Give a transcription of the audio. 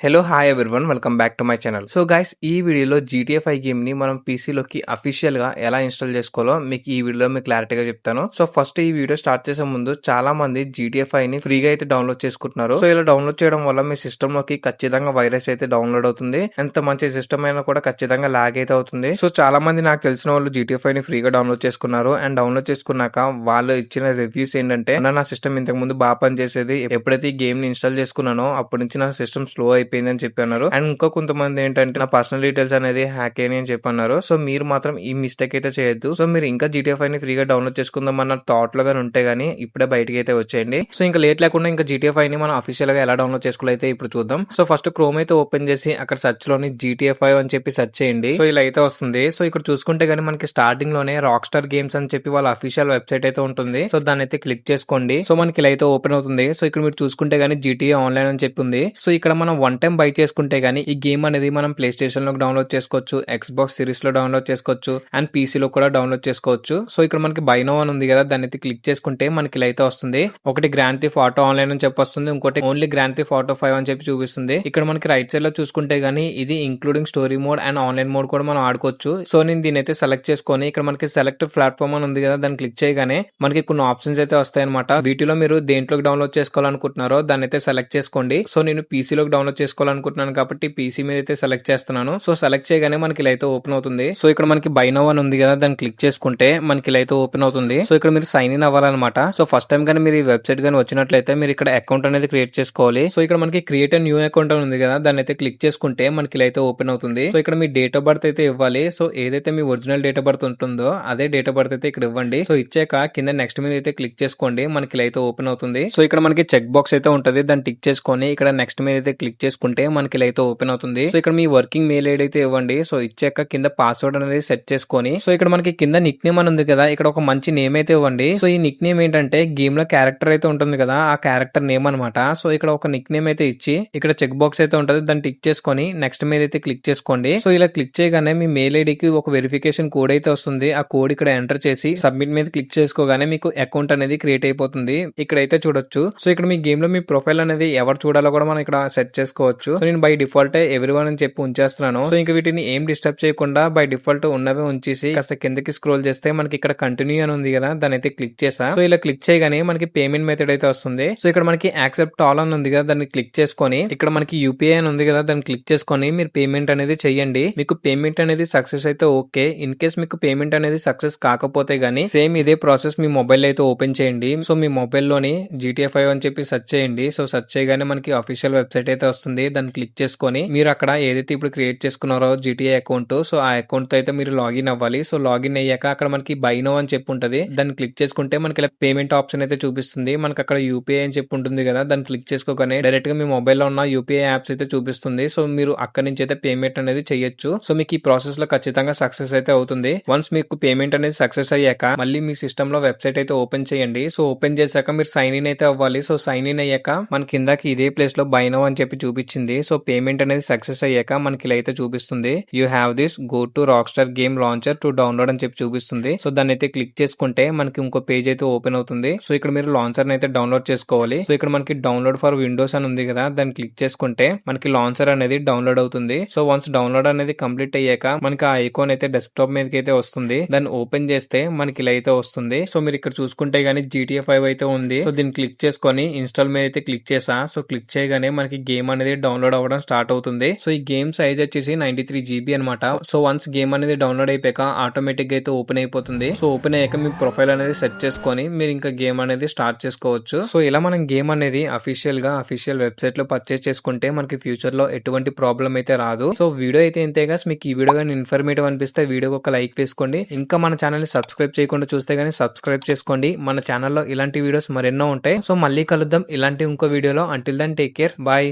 Hello hi everyone welcome back to my channel. So guys, ఈ వీడియోలో GTA 5 game ని మనం పీసీలోకి అఫీషియల్ గా ఎలా ఇన్స్టాల్ చేసుకోవాలో మీకు ఈ వీడియోలో మీకు క్లారిటీగా చెప్తాను. సో ఫస్ట్ ఈ వీడియో స్టార్ట్ చేసే ముందు చాలా మంది GTA 5 ని ఫ్రీగా అయితే డౌన్లోడ్ చేసుకుంటున్నారు. సో ఇలా డౌన్లోడ్ చేయడం వల్ల మీ సిస్టమ్ లోకి ఖచ్చితంగా వైరస్ అయితే డౌన్లోడ్ అవుతుంది. ఎంత మంచి సిస్టమ్ అయినా కూడా ఖచ్చితంగా లాగ్ అయితే అవుతుంది. సో చాలా మంది నాకు తెలిసిన వాళ్ళు GTA 5 ని ఫ్రీగా డౌన్లోడ్ చేసుకున్నారు. అండ్ డౌన్లోడ్ చేసుకున్నాక వాళ్ళు ఇచ్చిన రివ్యూస్ ఏంటంటే, నా సిస్టమ్ ఇంతకు ముందు బాగా పనిచేసేది, ఎప్పుడైతే ఈ గేమ్ ని ఇన్స్టాల్ చేసుకున్నానో అప్పటి నుంచి నా సిస్టమ్ స్లో అయిపోయింది అని చెప్పి అన్నారు. అండ్ ఇంకా కొంతమంది ఏంటంటే నా పర్సనల్ డీటెయిల్స్ అనేది హ్యాక్ అయ్యాయి అని చెప్పి అన్నారు. సో మీరు మాత్రం ఈ మిస్టేక్ అయితే చేయొద్దు. సో మీరు ఇంకా GTA 5 ని ఫ్రీగా డౌన్లోడ్ చేసుకుందాం అన్న థాట్ లో గానీ ఉంటే గానీ ఇప్పుడే బయటకి అయితే వచ్చేయండి. సో ఇంకా లేట్ లేకుండా ఇంకా GTA 5 ని మనం అఫీషియల్ గా ఎలా డౌన్లోడ్ చేసుకోవాలైతే ఇప్పుడు చూద్దాం. సో ఫస్ట్ క్రోమ్ అయితే ఓపెన్ చేసి అక్కడ సెర్చ్ లోని GTA 5 అని చెప్పి సెర్చ్ చేయండి. సో ఇలా అయితే వస్తుంది. సో ఇక్కడ చూసుకుంటే గానీ మనకి స్టార్టింగ్ లోనే రాక్ స్టార్ గేమ్స్ అని చెప్పి వాళ్ళ అఫీషియల్ వెబ్సైట్ అయితే ఉంటుంది. సో దాన్ని అయితే క్లిక్ చేసుకోండి. సో మనకి ఇలా అయితే ఓపెన్ అవుతుంది. సో ఇక్కడ మీరు చూసుకుంటే గానీ GTA ఆన్లైన్ అని చెప్పి ఉంది. సో ఇక్కడ మనం వన్ టైం బై చేసుకుంటే గానీ ఈ గేమ్ అనేది మనం ప్లే స్టేషన్ లో డౌన్లోడ్ చేసుకోవచ్చు, Xbox సిరీస్ లో డౌన్లోడ్ చేసుకోవచ్చు, అండ్ PC లో కూడా డౌన్లోడ్ చేసుకోవచ్చు. సో ఇక్కడ మనకి బై నౌ అని ఉంది కదా, దాన్ని అయితే క్లిక్ చేసుకుంటే మనకి ఇలా అయితే వస్తుంది. ఒకటి గ్రాండ్ థెఫ్ట్ ఆటో ఆన్లైన్ అని చెప్పి వస్తుంది, ఇంకోటి ఓన్లీ గ్రాండ్ థెఫ్ట్ ఆటో 5 అని చెప్పి చూపిస్తుంది. ఇక్కడ మనకి రైట్ సైడ్ లో చూసుకుంటే గానీ ఇది including story mode and online mode కూడా మనం ఆడుకోవచ్చు. సో నేను దీని అయితే సెలెక్ట్ చేసుకొని ఇక్కడ మనకి సెలెక్ట్ ప్లాట్ఫామ్ అని ఉంది కదా, దాన్ని క్లిక్ చేయగానే మనకి కొన్ని ఆప్షన్స్ అయితే వస్తాయి అనమాట. వీటిలో మీరు దేంట్లోకి డౌన్లోడ్ చేసుకోవాలనుకుంటున్నారో దాన్ని అయితే సెలెక్ట్ చేసుకోండి. సో నేను PC లోకి డౌన్లోడ్ చేసుకోవాలనుకుంటున్నాను కాబట్టి PC మీద అయితే సెలెక్ట్ చేస్తున్నాను. సో సెలెక్ట్ చేయగానే మనకి ఇలా అయితే ఓపెన్ అవుతుంది. సో ఇక్కడ మనకి బై నౌ అని ఉంది కదా, దాన్ని క్లిక్ చేసుకుంటే మనకి ఇలా అయితే ఓపెన్ అవుతుంది. సో ఇక్కడ మీరు సైన్ ఇన్ అవ్వాలన్నమాట. సో ఫస్ట్ టైం కానీ మీరు ఈ వెబ్సైట్ గానీ వచ్చినట్లయితే మీరు ఇక్కడ అకౌంట్ అనేది క్రియేట్ చేసుకోవాలి. సో ఇక్కడ మనకి క్రియేట్ న్యూ అకౌంట్ అని ఉంది కదా, దాన్ని అయితే క్లిక్ చేసుకుంటే మనకి ఇలా అయితే ఓపెన్ అవుతుంది. సో ఇక్కడ మీ డేట్ ఆఫ్ బర్త్ అయితే ఇవ్వాలి. సో ఏదైతే మీ ఒరిజినల్ డేట్ ఆఫ్ బర్త్ ఉంటుందో అదే డేట్ ఆఫ్ బర్త్ అయితే ఇక్కడ ఇవ్వండి. సో ఇచ్చాక కింద నెక్స్ట్ మీద అయితే క్లిక్ చేసుకోండి. మనకి ఇలా అయితే ఓపెన్ అవుతుంది. సో ఇక్కడ మనకి చెక్ బాక్స్ అయితే ఉంటుంది, దాన్ని టిక్ చేసుకొని ఇక్కడ నెక్స్ట్ మీద అయితే క్లిక్ చేసుకుంటే మనకి ఇలా అయితే ఓపెన్ అవుతుంది. సో ఇక్కడ మీ వర్కింగ్ మెయిల్ ఐడి అయితే ఇవ్వండి. సో ఇచ్చాక కింద పాస్వర్డ్ అనేది సెట్ చేసుకొని సో ఇక్కడ మనకి కింద నిక్ నేమ్ అని ఉంది కదా, ఇక్కడ ఒక మంచి నేమ్ అయితే ఇవ్వండి. సో ఈ నిక్ నేమ్ ఏంటంటే గేమ్ లో క్యారెక్టర్ అయితే ఉంటుంది కదా, ఆ క్యారెక్టర్ నేమ్ అనమాట. సో ఇక్కడ ఒక నిక్ నేమ్ అయితే ఇచ్చి ఇక్కడ చెక్ బాక్స్ అయితే ఉంటుంది, దాన్ని టిక్ చేసుకొని నెక్స్ట్ మీద అయితే క్లిక్ చేసుకోండి. సో ఇలా క్లిక్ చేయగానే మీ మెయిల్ ఐడికి ఒక వెరిఫికేషన్ కోడ్ అయితే వస్తుంది. ఆ కోడ్ ఇక్కడ ఎంటర్ చేసి సబ్మిట్ మీద క్లిక్ చేసుకోగానే మీకు అకౌంట్ అనేది క్రియేట్ అయిపోతుంది. ఇక్కడైతే చూడొచ్చు. సో ఇక్కడ మీ గేమ్ లో మీ ప్రొఫైల్ అనేది ఎవరు చూడాలో కూడా మనం ఇక్కడ సెట్ చేసుకోవచ్చు. సో నేను బై డిఫాల్ట్ ఎవరీవన్ అని చెప్పి ఉంచేస్తున్నాను. సో ఇంకా వీటిని ఏం డిస్టర్బ్ చేయకుండా బై డిఫాల్ట్ ఉన్నవే ఉంచేసి కాస్త కిందకి స్క్రోల్ చేస్తే మనకి ఇక్కడ కంటిన్యూ అని ఉంది కదా, దాన్ని అయితే క్లిక్ చేసా. సో ఇలా క్లిక్ చేయగానే మనకి పేమెంట్ మెథడ్ అయితే వస్తుంది. సో ఇక్కడ మనకి యాక్సెప్ట్ ఆల్ అని ఉంది కదా, దాన్ని క్లిక్ చేసుకొని ఇక్కడ మనకి UPI అని ఉంది కదా, దాన్ని క్లిక్ చేసుకొని మీరు పేమెంట్ అనేది చెయ్యండి. మీకు పేమెంట్ అనేది సక్సెస్ అయితే ఓకే. ఇన్ కేస్ మీకు పేమెంట్ అనేది సక్సెస్ కాకపోతే గానీ సేమ్ ఇదే ప్రాసెస్ మీ మొబైల్ అయితే ఓపెన్ చేయండి. సో మీ మొబైల్ లోని GTA 5 అని చెప్పి సెర్చ్ చేయండి. సో సెర్చ్ చేయగానే మనకి అఫీషియల్ వెబ్సైట్ అయితే వస్తుంది, దాన్ని క్లిక్ చేసుకొని మీరు అక్కడ ఏదైతే ఇప్పుడు క్రియేట్ చేసుకున్నారో GTA అకౌంట్, సో ఆ అకౌంట్ తో అయితే మీరు లాగిన్ అవ్వాలి. సో లాగిన్ అయ్యాక అక్కడ మనకి బై నౌ అని చెప్పి ఉంటది, దాన్ని క్లిక్ చేసుకుంటే మనకి ఇలా పేమెంట్ ఆప్షన్ అయితే చూపిస్తుంది. మనకి అక్కడ UPI అని చెప్పి ఉంటుంది కదా, దాన్ని క్లిక్ చేసుకోగానే డైరెక్ట్ గా మీ మొబైల్ లో ఉన్న UPI యాప్స్ అయితే చూపిస్తుంది. సో మీరు అక్కడ నుంచి అయితే పేమెంట్ అనేది చేయొచ్చు. సో మీకు ఈ ప్రాసెస్ లో ఖచ్చితంగా సక్సెస్ అయితే అవుతుంది. వన్స్ మీకు పేమెంట్ అనేది సక్సెస్ అయ్యాక మళ్ళీ మీ సిస్టమ్ లో వెబ్సైట్ అయితే ఓపెన్ చేయండి. సో ఓపెన్ చేశాక మీరు సైన్ ఇన్ అయితే అవ్వాలి. సో సైన్ ఇన్ అయ్యాక మన కిందకి ఇదే ప్లేస్ లో బై నౌ అని చెప్పి చూపించింది. సో పేమెంట్ అనేది సక్సెస్ అయ్యాక మనకి ఇలా అయితే చూపిస్తుంది. You have this go to rock star game launcher to download అని చెప్పి చూపిస్తుంది. సో దాన్ని అయితే క్లిక్ చేసుకుంటే మనకి ఇంకో పేజ్ అయితే ఓపెన్ అవుతుంది. సో ఇక్కడ మీరు లాంచర్ అయితే డౌన్లోడ్ చేసుకోవాలి. సో ఇక్కడ మనకి డౌన్లోడ్ ఫర్ విండోస్ అని ఉంది కదా, దాన్ని క్లిక్ చేసుకుంటే మనకి లాంచర్ అనేది డౌన్లోడ్ అవుతుంది. సో వన్స్ డౌన్లోడ్ అనేది కంప్లీట్ అయ్యాక మనకి ఆ ఐకాన్ అయితే డెస్క్టాప్ మీదకి అయితే వస్తుంది. దాన్ని ఓపెన్ చేస్తే మనకి ఇలా అయితే వస్తుంది. సో మీరు ఇక్కడ చూసుకుంటే గానీ GTA 5 అయితే ఉంది. సో దీన్ని క్లిక్ చేసుకొని ఇన్స్టాల్ మీద అయితే క్లిక్ చేసా. సో క్లిక్ చేయగానే మనకి గేమ్ అనేది డౌన్లోడ్ అవ్వడం స్టార్ట్ అవుతుంది. సో ఈ గేమ్ సైజ్ వచ్చేసి 93 GB అనమాట. సో వన్స్ గేమ్ అనేది డౌన్లోడ్ అయిపోయాక ఆటోమేటిక్ గా అయితే ఓపెన్ అయిపోతుంది. సో ఓపెన్ అయ్యాక మీ ప్రొఫైల్ అనేది సెట్ చేసుకొని మీరు ఇంకా గేమ్ అనేది స్టార్ట్ చేసుకోవచ్చు. సో ఇలా మనం గేమ్ అనేది అఫీషియల్ వెబ్సైట్ లో పర్చేస్ చేసుకుంటే మనకి ఫ్యూచర్ లో ఎటువంటి ప్రాబ్లం అయితే రాదు. సో వీడియో అయితే ఇంతేగా. మీకు ఈ వీడియో కానీ ఇన్ఫర్మేటివ్ అనిపిస్తే వీడియోకి ఒక లైక్ వేసుకోండి. ఇంకా మన ఛానల్ ని సబ్స్క్రైబ్ చేయకుండా చూస్తే గానీ సబ్స్క్రైబ్ చేసుకోండి. మన ఛానల్లో ఇలాంటి వీడియోస్ మరెన్నో ఉంటాయి. సో మళ్ళీ కలుద్దాం ఇలాంటి ఇంకో వీడియోలో. Until then take care, bye.